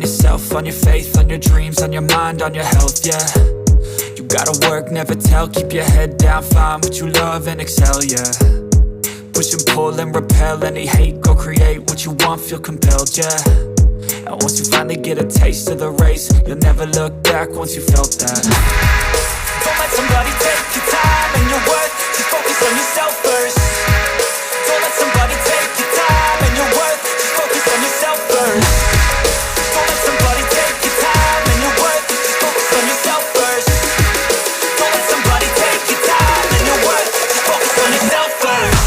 on yourself, on your faith, on your dreams, on your mind, on your health, yeah. You gotta work, never tell, keep your head down, find what you love and excel, yeah. Push and pull and repel any hate, go create what you want, feel compelled, yeah. And once you finally get a taste of the race, you'll never look back once you felt that. Don't let somebody take your time and your worth, just focus on yourself first. Don't let somebody take your time and your worth, just focus on yourself first. Don't let somebody take your time and your worth, just focus on yourself first. Don't let somebody take your time and your worth, just focus on yourself first.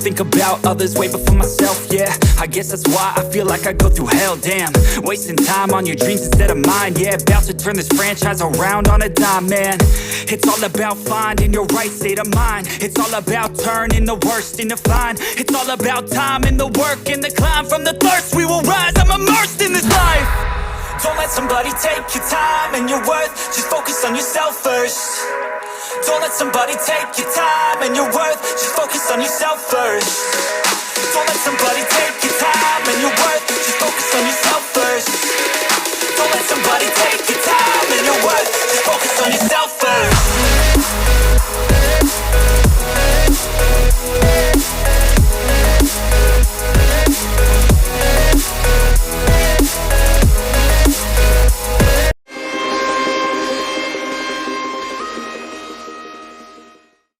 Think about others way before myself, yeah. I guess that's why I feel like I go through hell, damn. Wasting time on your dreams instead of mine, yeah. About to turn this franchise around on a dime, man. It's all about finding your right state of mind. It's all about turning the worst into fine. It's all about time and the work and the climb. From the thirst we will rise, I'm immersed in this life. Don't let somebody take your time and your worth, just focus on yourself first. Don't let somebody take your time and your worth, just focus on yourself first. Don't let somebody take your time and your worth, just focus on yourself.